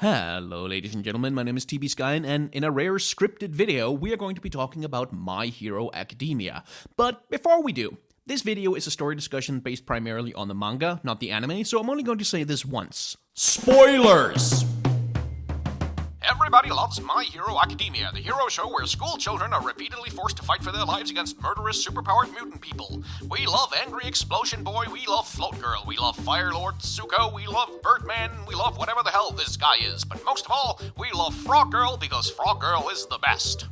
Hello ladies and gentlemen, my name is TB Skyen, and in a rare scripted video, we are going to be talking about My Hero Academia. But before we do, this video is a story discussion based primarily on the manga, not the anime, so I'm only going to say this once. Spoilers! Everybody loves My Hero Academia, the hero show where school children are repeatedly forced to fight for their lives against murderous, superpowered mutant people. We love Angry Explosion Boy, we love Float Girl, we love Fire Lord Tsuko, we love Birdman, we love whatever the hell this guy is. But most of all, we love Frog Girl because Frog Girl is the best.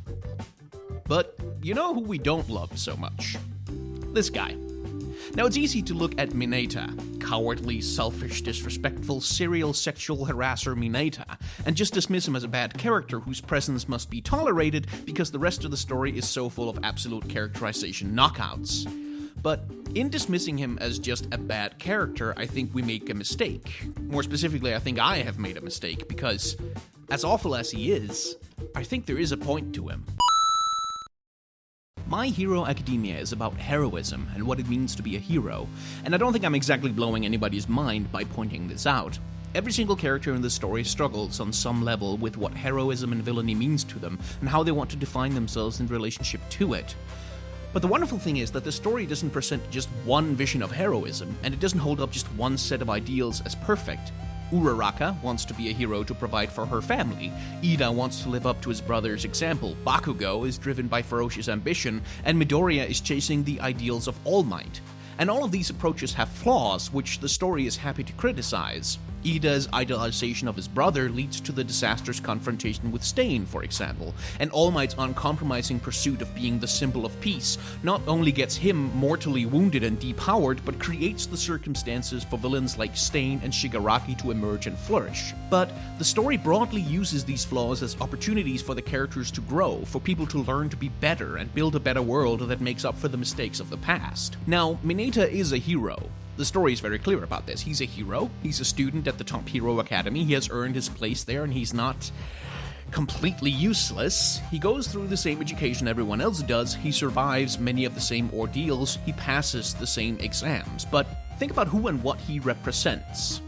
But you know who we don't love so much? This guy. Now, it's easy to look at Mineta, cowardly, selfish, disrespectful, serial sexual harasser Mineta, and just dismiss him as a bad character whose presence must be tolerated because the rest of the story is so full of absolute characterization knockouts. But in dismissing him as just a bad character, I think we make a mistake. More specifically, I think I have made a mistake, because as awful as he is, I think there is a point to him. My Hero Academia is about heroism and what it means to be a hero, and I don't think I'm exactly blowing anybody's mind by pointing this out. Every single character in this story struggles on some level with what heroism and villainy means to them, and how they want to define themselves in relationship to it. But the wonderful thing is that the story doesn't present just one vision of heroism, and it doesn't hold up just one set of ideals as perfect. Uraraka wants to be a hero to provide for her family, Ida wants to live up to his brother's example, Bakugo is driven by ferocious ambition, and Midoriya is chasing the ideals of All Might. And all of these approaches have flaws, which the story is happy to criticize. Ida's idolization of his brother leads to the disastrous confrontation with Stain, for example, and All Might's uncompromising pursuit of being the symbol of peace not only gets him mortally wounded and depowered, but creates the circumstances for villains like Stain and Shigaraki to emerge and flourish. But the story broadly uses these flaws as opportunities for the characters to grow, for people to learn to be better and build a better world that makes up for the mistakes of the past. Now, Mineta is a hero. The story is very clear about this. He's a hero, he's a student at the Top Hero Academy, he has earned his place there, and he's not completely useless. He goes through the same education everyone else does, he survives many of the same ordeals, he passes the same exams. But think about who and what he represents.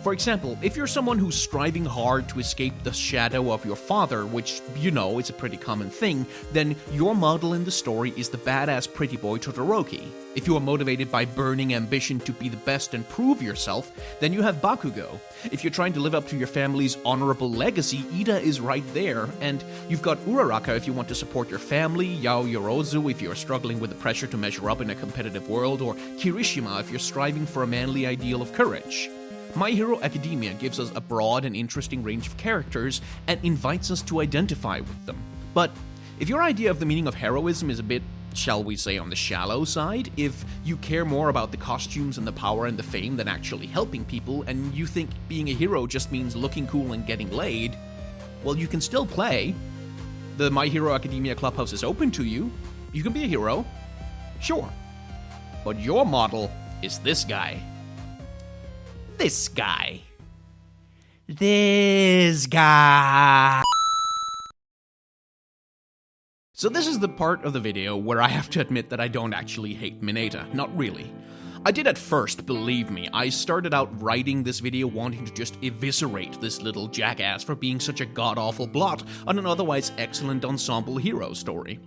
For example, if you're someone who's striving hard to escape the shadow of your father, which, you know, is a pretty common thing, then your model in the story is the badass pretty boy Todoroki. If you are motivated by burning ambition to be the best and prove yourself, then you have Bakugo. If you're trying to live up to your family's honorable legacy, Ida is right there, and you've got Uraraka if you want to support your family, Yao Yorozu if you're struggling with the pressure to measure up in a competitive world, or Kirishima if you're striving for a manly ideal of courage. My Hero Academia gives us a broad and interesting range of characters and invites us to identify with them. But if your idea of the meaning of heroism is a bit, shall we say, on the shallow side, if you care more about the costumes and the power and the fame than actually helping people, and you think being a hero just means looking cool and getting laid, well, you can still play. The My Hero Academia Clubhouse is open to you. You can be a hero. Sure. But your model is this guy. This guy. This guy. So this is the part of the video where I have to admit that I don't actually hate Mineta. Not really. I did at first, believe me. I started out writing this video wanting to just eviscerate this little jackass for being such a god-awful blot on an otherwise excellent ensemble hero story.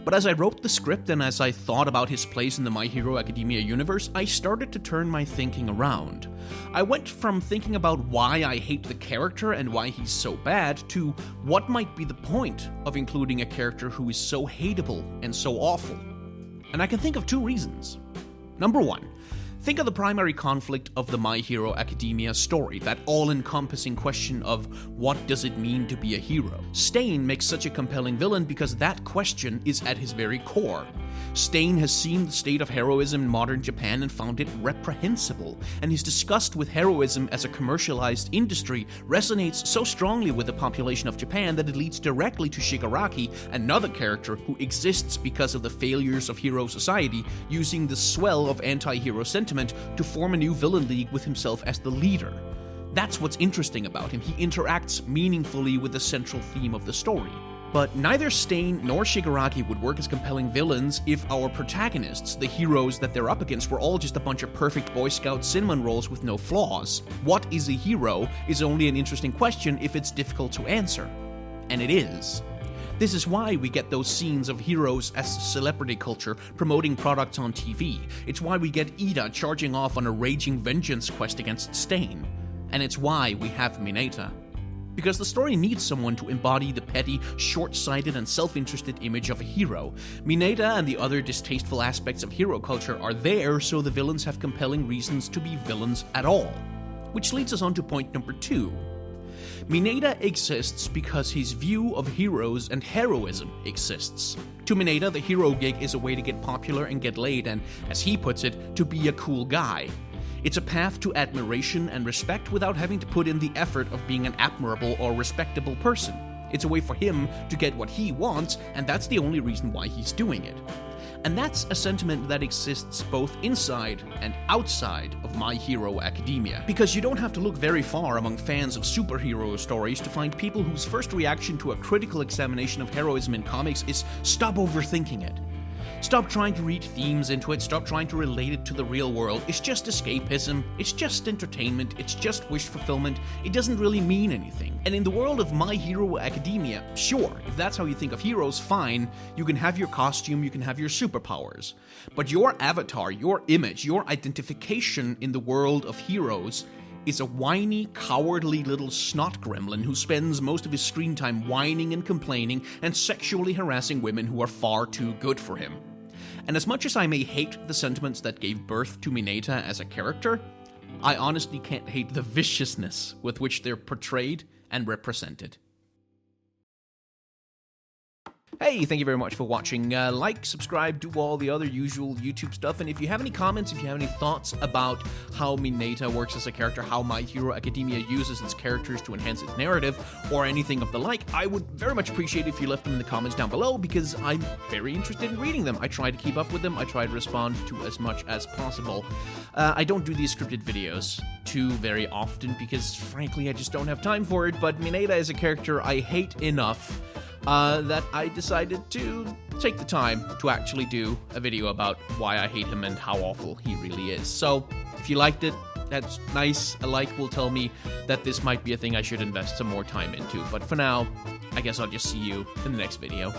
But as I wrote the script and as I thought about his place in the My Hero Academia universe, I started to turn my thinking around. I went from thinking about why I hate the character and why he's so bad to what might be the point of including a character who is so hateable and so awful. And I can think of two reasons. Number one, think of the primary conflict of the My Hero Academia story, that all-encompassing question of what does it mean to be a hero? Stain makes such a compelling villain because that question is at his very core. Stain has seen the state of heroism in modern Japan and found it reprehensible, and his disgust with heroism as a commercialized industry resonates so strongly with the population of Japan that it leads directly to Shigaraki, another character who exists because of the failures of hero society, using the swell of anti-hero sentiment to form a new villain league with himself as the leader. That's what's interesting about him. He interacts meaningfully with the central theme of the story. But neither Stain nor Shigaraki would work as compelling villains if our protagonists, the heroes that they're up against, were all just a bunch of perfect Boy Scout cinnamon rolls with no flaws. What is a hero is only an interesting question if it's difficult to answer. And it is. This is why we get those scenes of heroes as celebrity culture promoting products on TV. It's why we get Ida charging off on a raging vengeance quest against Stain. And it's why we have Mineta. Because the story needs someone to embody the petty, short-sighted, and self-interested image of a hero. Mineta and the other distasteful aspects of hero culture are there so the villains have compelling reasons to be villains at all. Which leads us on to point number 2. Mineta exists because his view of heroes and heroism exists. To Mineta, the hero gig is a way to get popular and get laid and, as he puts it, to be a cool guy. It's a path to admiration and respect without having to put in the effort of being an admirable or respectable person. It's a way for him to get what he wants, and that's the only reason why he's doing it. And that's a sentiment that exists both inside and outside of My Hero Academia. Because you don't have to look very far among fans of superhero stories to find people whose first reaction to a critical examination of heroism in comics is stop overthinking it. Stop trying to read themes into it, stop trying to relate it to the real world. It's just escapism, it's just entertainment, it's just wish fulfillment, it doesn't really mean anything. And in the world of My Hero Academia, sure, if that's how you think of heroes, fine, you can have your costume, you can have your superpowers. But your avatar, your image, your identification in the world of heroes is a whiny, cowardly little snotgremlin who spends most of his screen time whining and complaining and sexually harassing women who are far too good for him. And as much as I may hate the sentiments that gave birth to Mineta as a character, I honestly can't hate the viciousness with which they're portrayed and represented. Hey, thank you very much for watching. Like, subscribe, do all the other usual YouTube stuff, and if you have any comments, if you have any thoughts about how Mineta works as a character, how My Hero Academia uses its characters to enhance its narrative, or anything of the like, I would very much appreciate if you left them in the comments down below, because I'm very interested in reading them. I try to keep up with them, I try to respond to as much as possible. I don't do these scripted videos too very often, because frankly I just don't have time for it, but Mineta is a character I hate enough that I decided to take the time to actually do a video about why I hate him and how awful he really is. So, if you liked it, that's nice. A like will tell me that this might be a thing I should invest some more time into. But for now, I guess I'll just see you in the next video.